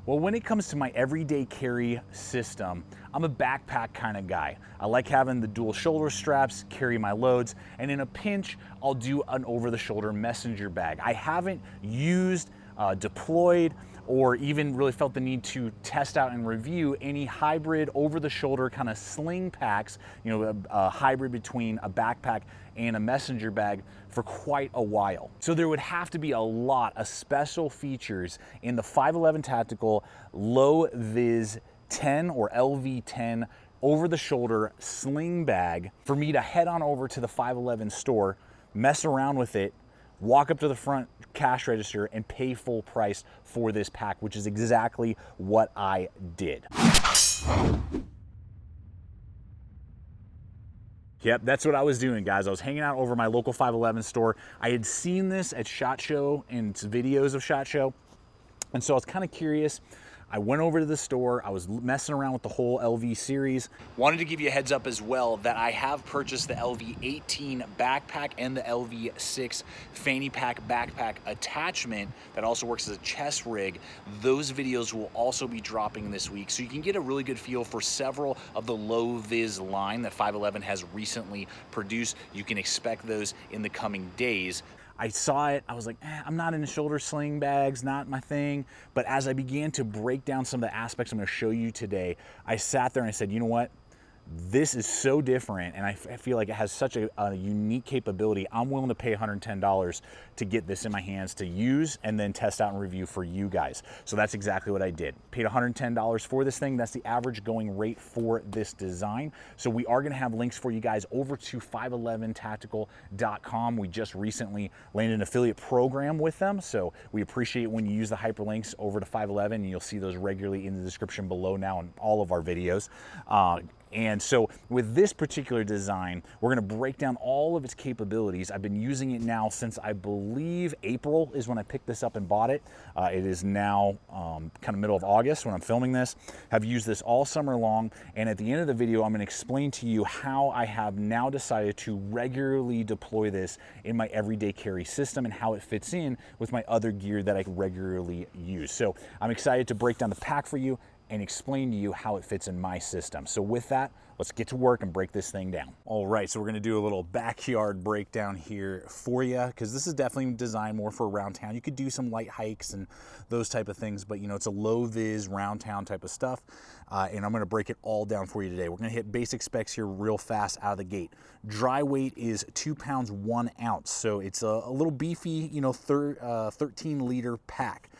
Well, when it comes to my everyday carry system, I'm a backpack kind of guy. I like having the dual shoulder straps, carry my loads, and in a pinch, I'll do an over-the-shoulder messenger bag. I haven't used, deployed, or even really felt the need to test out and review any hybrid over-the-shoulder kind of sling packs, you know, a hybrid between a backpack and a messenger bag for quite a while. So there would have to be a lot of special features in the 511 Tactical Low Vis 10 or LV10 over-the-shoulder sling bag for me to head on over to the 511 store, mess around with it, walk up to the front cash register and pay full price for this pack, which is exactly what I did. Yep, that's what I was doing, guys. I was hanging out over my local 511 store. I had seen this at SHOT Show and videos of SHOT Show, and so I was kind of curious. I went over to the store, I was messing around with the whole LV series. Wanted to give you a heads up as well that I have purchased the LV18 backpack and the LV6 fanny pack backpack attachment that also works as a chest rig. Those videos will also be dropping this week, so you can get a really good feel for several of the low vis line that 511 has recently produced. You can expect those in the coming days. I saw it, I was like, I'm not into shoulder sling bags, not my thing. But as I began to break down some of the aspects I'm gonna show you today, I sat there and I said, you know what? This is so different, and I feel like it has such a unique capability. I'm willing to pay $110 to get this in my hands to use and then test out and review for you guys. So that's exactly what I did. Paid $110 for this thing. That's the average going rate for this design. So we are gonna have links for you guys over to 511tactical.com. We just recently landed an affiliate program with them, so we appreciate when you use the hyperlinks over to 511, and you'll see those regularly in the description below now in all of our videos. And so with this particular design, we're gonna break down all of its capabilities. I've been using it now since I believe April is when I picked this up and bought it. It is now kind of middle of August when I'm filming this. Have used this all summer long, and at the end of the video, I'm gonna explain to you how I have now decided to regularly deploy this in my everyday carry system and how it fits in with my other gear that I regularly use. So I'm excited to break down the pack for you and explain to you how it fits in my system. So with that, let's get to work and break this thing down. All right, so we're gonna do a little backyard breakdown here for you, because this is definitely designed more for around town. You could do some light hikes and those type of things, but you know, it's a low vis, round town type of stuff. And I'm gonna break it all down for you today. We're gonna hit basic specs here real fast out of the gate. Dry weight is 2 pounds, 1 ounce. So it's a little beefy, you know, 13-liter pack.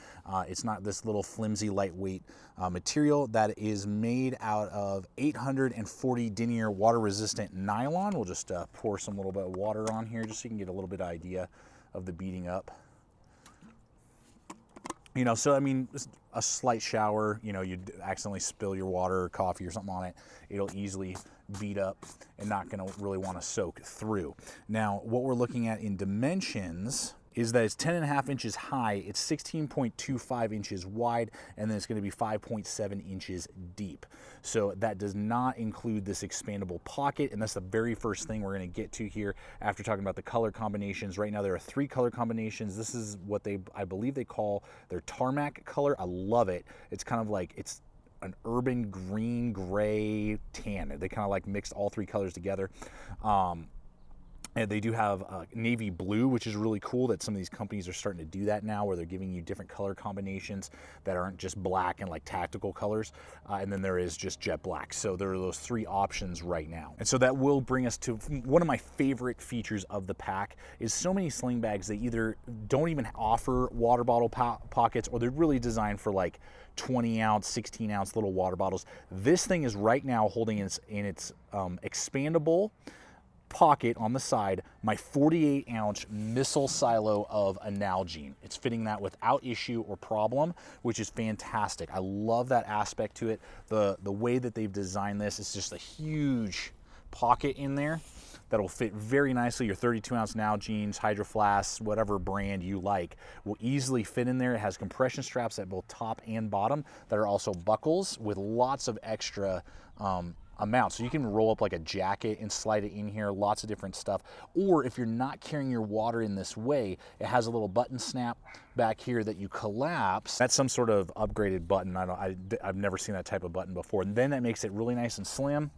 It's not this little flimsy, lightweight material that is made out of 840 denier water-resistant nylon. We'll just pour some little bit of water on here just so you can get a little bit of idea of the beating up. You know, so I mean, a slight shower, you know, you'd accidentally spill your water or coffee or something on it, it'll easily beat up and not gonna really wanna soak through. Now, what we're looking at in dimensions is that it's 10.5 inches high, it's 16.25 inches wide, and then it's gonna be 5.7 inches deep. So that does not include this expandable pocket, and that's the very first thing we're gonna get to here after talking about the color combinations. Right now there are 3 color combinations. This is what I believe they call their tarmac color. I love it. It's kind of like, it's an urban green, gray, tan. They kind of like mixed all 3 colors together. And they do have navy blue, which is really cool that some of these companies are starting to do that now, where they're giving you different color combinations that aren't just black and like tactical colors. And then there is just jet black. So there are those 3 options right now. And so that will bring us to one of my favorite features of the pack is so many sling bags, they either don't even offer water bottle pockets, or they're really designed for like 20 ounce, 16 ounce little water bottles. This thing is right now holding in its expandable pocket on the side my 48-ounce missile silo of a Nalgene. It's fitting that without issue or problem, which is fantastic. I love that aspect to it. The way that they've designed this is just a huge pocket in there that'll fit very nicely. Your 32-ounce Nalgenes, Hydro Flasks, whatever brand you like, will easily fit in there. It has compression straps at both top and bottom that are also buckles with lots of extra amount. So you can roll up like a jacket and slide it in here, lots of different stuff. Or if you're not carrying your water in this way, it has a little button snap back here that you collapse. That's some sort of upgraded button. I've never seen that type of button before. And then that makes it really nice and slim.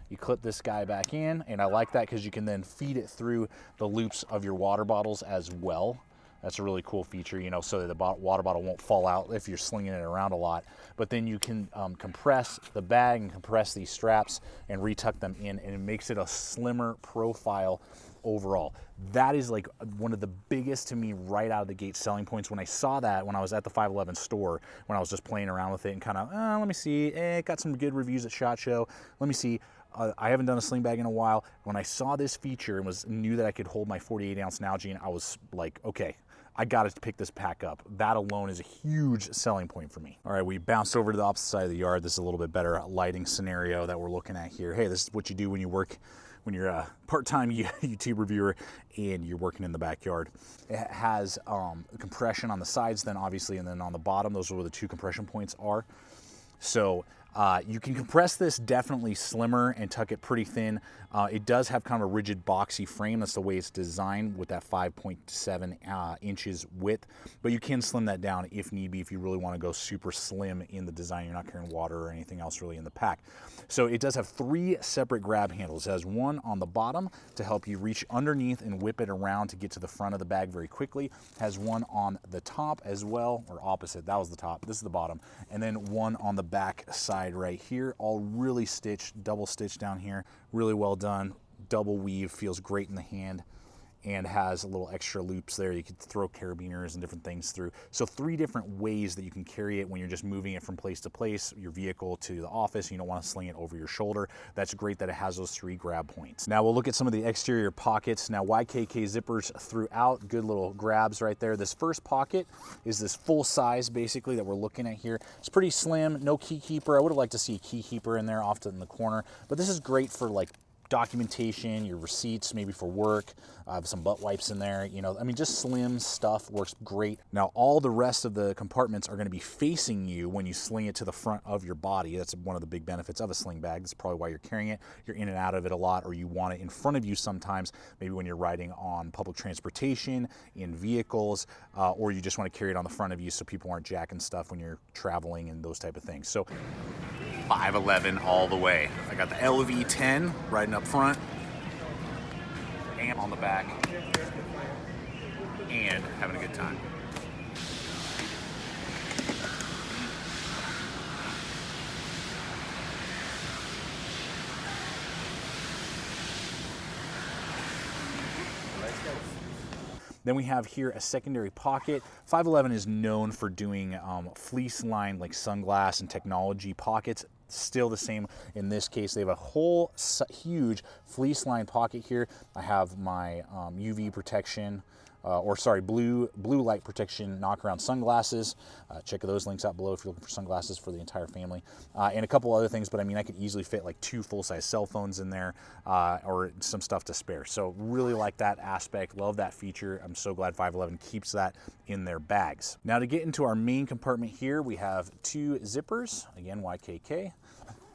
You clip this guy back in, and I like that because you can then feed it through the loops of your water bottles as well. That's a really cool feature, you know, so that the water bottle won't fall out if you're slinging it around a lot. But then you can compress the bag and compress these straps and retuck them in, and it makes it a slimmer profile overall. That is like one of the biggest to me right out of the gate selling points. When I saw that when I was at the 511 store, when I was just playing around with it and kind of, let me see, it got some good reviews at SHOT Show. Let me see. I haven't done a sling bag in a while. When I saw this feature and knew that I could hold my 48-ounce Nalgene, I was like, okay, I got to pick this pack up. That alone is a huge selling point for me. All right, we bounced over to the opposite side of the yard. This is a little bit better lighting scenario that we're looking at here. Hey, this is what you do when you're a part-time YouTube reviewer and you're working in the backyard. It has compression on the sides then obviously, and then on the bottom, those are where the 2 compression points are. So you can compress this definitely slimmer and tuck it pretty thin. It does have kind of a rigid boxy frame. That's the way it's designed with that 5.7 inches width. But you can slim that down if need be, if you really want to go super slim in the design. You're not carrying water or anything else really in the pack. So it does have 3 separate grab handles. It has one on the bottom to help you reach underneath and whip it around to get to the front of the bag very quickly. It has one on the top as well, or opposite. That was the top. This is the bottom. And then one on the back side right here, all really stitched, double stitched down here, really well done. Double weave, feels great in the hand, and has a little extra loops there. You could throw carabiners and different things through. So 3 different ways that you can carry it when you're just moving it from place to place, your vehicle to the office. You don't want to sling it over your shoulder. That's great that it has those 3 grab points. Now we'll look at some of the exterior pockets. Now YKK zippers throughout, good little grabs right there. This first pocket is this full size basically that we're looking at here. It's pretty slim, no key keeper. I would have liked to see a key keeper in there off in the corner, but this is great for like documentation, your receipts, maybe for work. I have some butt wipes in there, you know, I mean, just slim stuff, works great. Now, all the rest of the compartments are going to be facing you when you sling it to the front of your body. That's one of the big benefits of a sling bag. That's probably why you're carrying it. You're in and out of it a lot, or you want it in front of you sometimes, maybe when you're riding on public transportation, in vehicles, or you just want to carry it on the front of you so people aren't jacking stuff when you're traveling and those type of things. So 511 all the way. I got the LV10 riding up front and on the back and having a good time. Then we have here a secondary pocket. 511 is known for doing fleece lined like sunglass and technology pockets. Still the same in this case. They have a whole huge fleece lined pocket here. I have my UV protection, blue light protection knockaround sunglasses. Check those links out below if you're looking for sunglasses for the entire family, and a couple other things. But I mean, I could easily fit like 2 full-size cell phones in there, or some stuff to spare. So really like that aspect. Love that feature. I'm so glad 511 keeps that in their bags. Now to get into our main compartment here, we have 2 zippers. Again, YKK.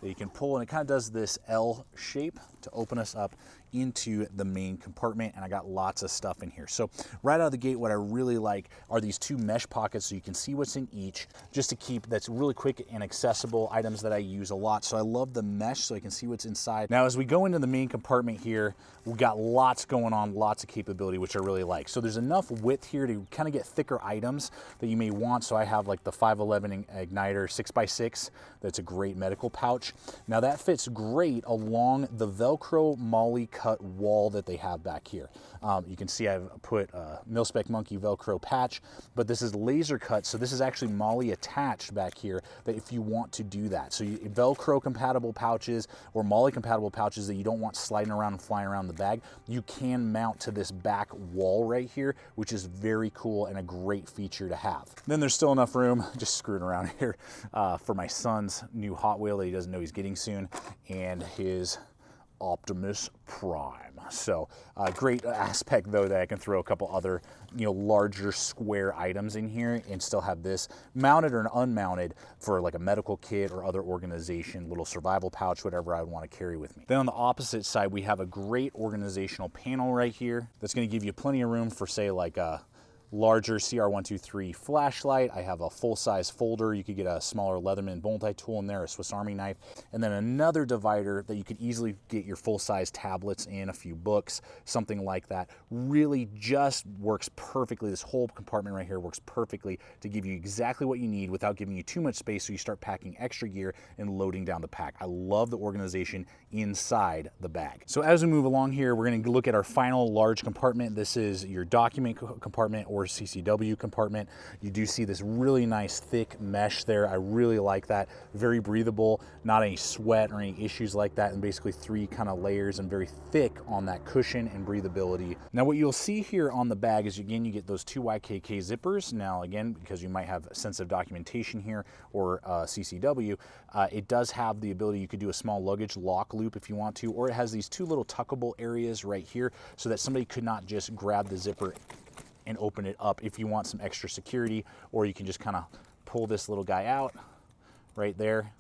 That you can pull, and it kind of does this L shape to open us up into the main compartment, and I got lots of stuff in here. So right out of the gate, what I really like are these 2 mesh pockets so you can see what's in each, just to keep, that's really quick and accessible items that I use a lot. So I love the mesh so I can see what's inside. Now as we go into the main compartment here, we got lots going on, lots of capability, which I really like. So there's enough width here to kind of get thicker items that you may want. So I have like the 511 igniter 6x6. That's a great medical pouch. Now that fits great along the Velcro MOLLE cut wall that they have back here. You can see I've put a Mil-Spec Monkey Velcro patch, but this is laser cut, so this is actually MOLLE attached back here, that if you want to do that. So Velcro compatible pouches or MOLLE compatible pouches that you don't want sliding around and flying around the bag, you can mount to this back wall right here, which is very cool and a great feature to have. Then there's still enough room, just screwing around here, for my son's new Hot Wheel that he doesn't know he's getting soon, and his Optimus Prime. So great aspect though that I can throw a couple other, larger square items in here and still have this mounted or unmounted for like a medical kit or other organization, little survival pouch, whatever I would want to carry with me. Then on the opposite side, we have a great organizational panel right here that's going to give you plenty of room for, say, like a larger CR123 flashlight. I have a full-size folder. You could get a smaller Leatherman multi-tool in there, a Swiss Army knife, and then another divider that you could easily get your full-size tablets in, a few books, something like that. Really just works perfectly. This whole compartment right here works perfectly to give you exactly what you need without giving you too much space, so you start packing extra gear and loading down the pack. I love the organization inside the bag. So as we move along here, we're going to look at our final large compartment. This is your document compartment or CCW compartment. You do see this really nice thick mesh there. I really like that. Very breathable, not any sweat or any issues like that, and basically 3 kind of layers and very thick on that cushion and breathability. Now what you'll see here on the bag is, again, you get those 2 YKK zippers. Now again, because you might have sensitive documentation here or CCW, it does have the ability, you could do a small luggage lock loop if you want to, or it has these 2 little tuckable areas right here so that somebody could not just grab the zipper and open it up if you want some extra security, or you can just kind of pull this little guy out right there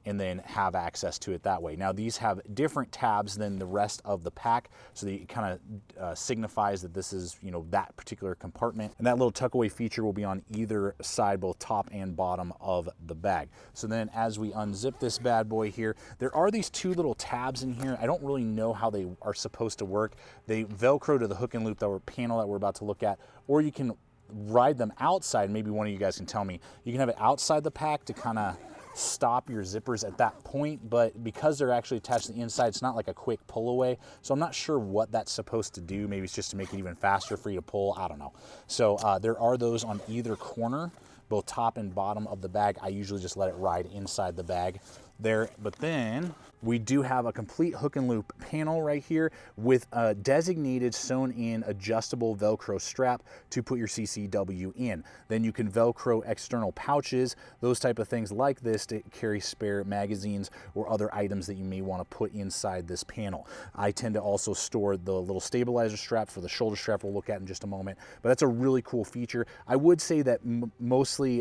and then have access to it that way. Now these have different tabs than the rest of the pack, so that it kind of signifies that this is, that particular compartment. And that little tuckaway feature will be on either side, both top and bottom of the bag. So then as we unzip this bad boy here, there are these 2 little tabs in here. I don't really know how they are supposed to work. They Velcro to the hook and loop panel that we're about to look at, or you can ride them outside. Maybe one of you guys can tell me. You can have it outside the pack to kind of stop your zippers at that point, but because they're actually attached to the inside, it's not like a quick pull away. So I'm not sure what that's supposed to do. Maybe it's just to make it even faster for you to pull. I don't know. So there are those on either corner, both top and bottom of the bag. I usually just let it ride inside the bag there. But then we do have a complete hook and loop panel right here with a designated sewn in adjustable Velcro strap to put your CCW in. Then you can Velcro external pouches, those type of things like this, to carry spare magazines or other items that you may want to put inside this panel. I tend to also store the little stabilizer strap for the shoulder strap we'll look at in just a moment, but that's a really cool feature. I would say that mostly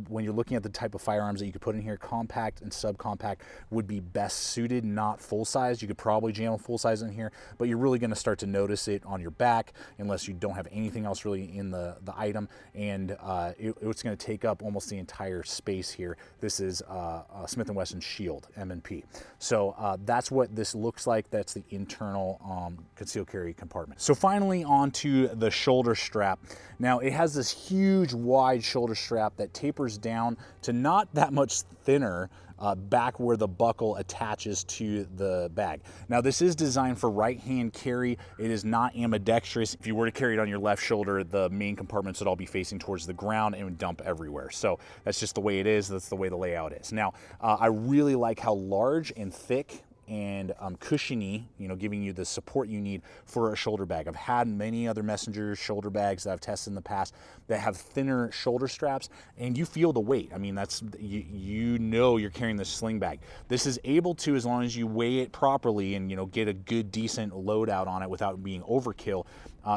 when you're looking at the type of firearms that you could put in here, compact and subcompact would be best suited, not full size. You could probably jam a full size in here, but you're really going to start to notice it on your back unless you don't have anything else really in the item, and it's going to take up almost the entire space here. This is Smith & Wesson Shield M&P. So that's what this looks like. That's the internal concealed carry compartment. So finally onto the shoulder strap. Now it has this huge wide shoulder strap that tapers down to not that much thinner back where the buckle attaches to the bag. Now this is designed for right-hand carry. It is not ambidextrous. If you were to carry it on your left shoulder, the main compartments would all be facing towards the ground and would dump everywhere. So that's just the way it is. That's the way the layout is. Now I really like how large and thick and cushiony, giving you the support you need for a shoulder bag. I've had many other messenger shoulder bags that I've tested in the past that have thinner shoulder straps, and you feel the weight. I mean, that's, you're carrying this sling bag. This is able to, as long as you weigh it properly and, get a good, decent load out on it without being overkill,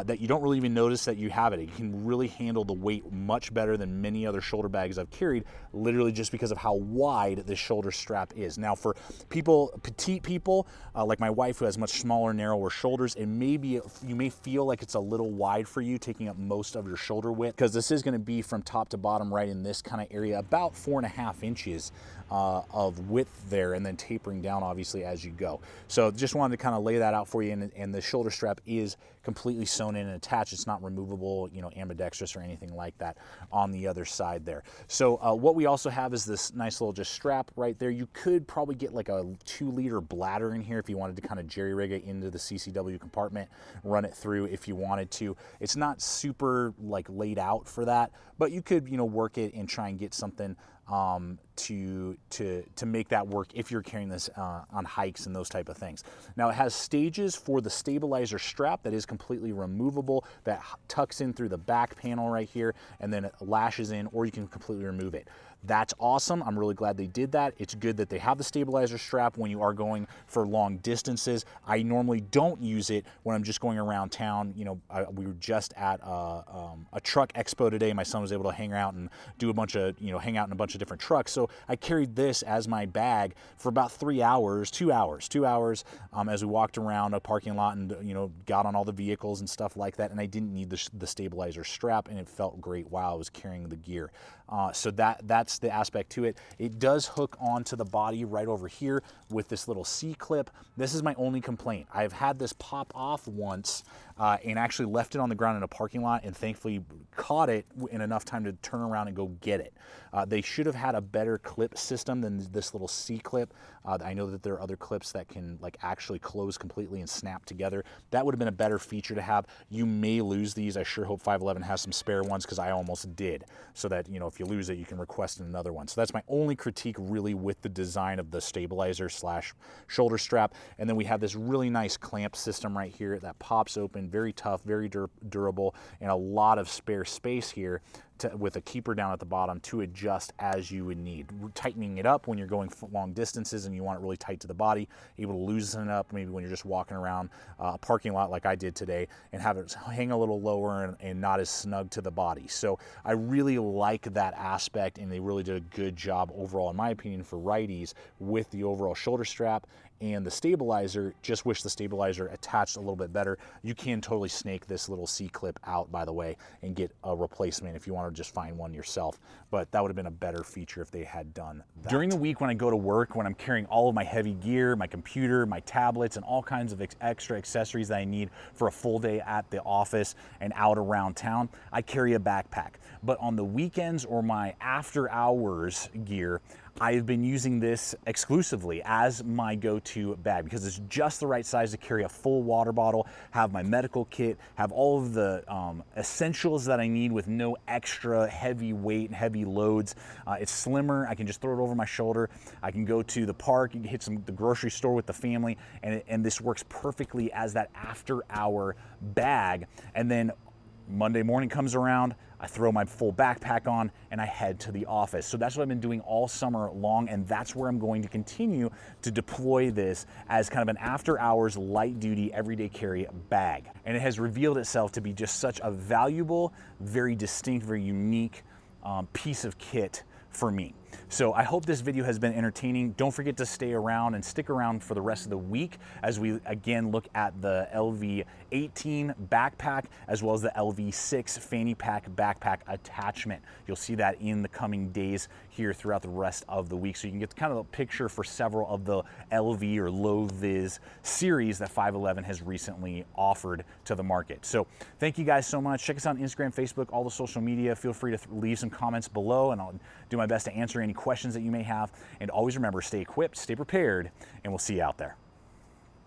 that you don't really even notice that you have it. It can really handle the weight much better than many other shoulder bags I've carried, literally just because of how wide the shoulder strap is. Now for petite people, like my wife who has much smaller, narrower shoulders, you may feel like it's a little wide for you, taking up most of your shoulder width, because this is going to be from top to bottom right in this kind of area, about 4.5 inches of width there, and then tapering down obviously as you go. So just wanted to kind of lay that out for you, and the shoulder strap is completely sewn in and attached. It's not removable, ambidextrous or anything like that on the other side there. So what we also have is this nice little just strap right there. You could probably get like a 2-liter bladder in here if you wanted to kind of jerry-rig it into the CCW compartment, run it through if you wanted to. It's not super like laid out for that, but you could, work it and try and get something to make that work if you're carrying this on hikes and those type of things. Now it has stages for the stabilizer strap that is completely removable, that tucks in through the back panel right here and then it lashes in, or you can completely remove it. That's awesome. I'm really glad they did that. It's good that they have the stabilizer strap when you are going for long distances. I normally don't use it when I'm just going around town. You know, we were just at a truck expo today. My son was able to hang out and do a bunch of, hang out in a bunch of different trucks. So I carried this as my bag for about 2 hours as we walked around a parking lot and, got on all the vehicles and stuff like that. And I didn't need the stabilizer strap, and it felt great while I was carrying the gear. So that's the aspect to it. It does hook onto the body right over here with this little C-clip. This is my only complaint. I've had this pop off once and actually left it on the ground in a parking lot, and thankfully caught it in enough time to turn around and go get it. They should have had a better clip system than this little C-clip. I know that there are other clips that can actually close completely and snap together. That would have been a better feature to have. You may lose these. I sure hope 511 has some spare ones, because I almost did, so that if you lose it, you can request another one. So that's my only critique really with the design of the stabilizer / shoulder strap. And then we have this really nice clamp system right here that pops open, very tough, very durable, and a lot of spare space here with a keeper down at the bottom to adjust as you would need. Tightening it up when you're going long distances and you want it really tight to the body, able to loosen it up maybe when you're just walking around a parking lot like I did today, and have it hang a little lower and not as snug to the body. So I really like that aspect, and they really did a good job overall, in my opinion, for righties with the overall shoulder strap and the stabilizer. Just wish the stabilizer attached a little bit better. You can totally snake this little C-clip out, by the way, and get a replacement if you want to just find one yourself. But that would have been a better feature if they had done that. During the week when I go to work, when I'm carrying all of my heavy gear, my computer, my tablets, and all kinds of extra accessories that I need for a full day at the office and out around town, I carry a backpack. But on the weekends or my after hours gear, I've been using this exclusively as my go-to bag, because it's just the right size to carry a full water bottle, have my medical kit, have all of the essentials that I need with no extra heavy weight and heavy loads. It's slimmer. I can just throw it over my shoulder. I can go to the park, hit the grocery store with the family, and this works perfectly as that after-hour bag. And then Monday morning comes around, I throw my full backpack on, and I head to the office. So that's what I've been doing all summer long, and that's where I'm going to continue to deploy this as kind of an after-hours, light-duty, everyday carry bag. And it has revealed itself to be just such a valuable, very distinct, very unique piece of kit for me. So I hope this video has been entertaining. Don't forget to stay around and stick around for the rest of the week as we again look at the LV10 backpack as well as the LV6 fanny pack backpack attachment. You'll see that in the coming days here throughout the rest of the week, so you can get kind of a picture for several of the LV or low vis series that 511 has recently offered to the market. So thank you guys so much. Check us out on Instagram, Facebook, all the social media. Feel free to leave some comments below, and I'll do my best to answer any questions that you may have. And always remember, stay equipped, stay prepared, and we'll see you out there.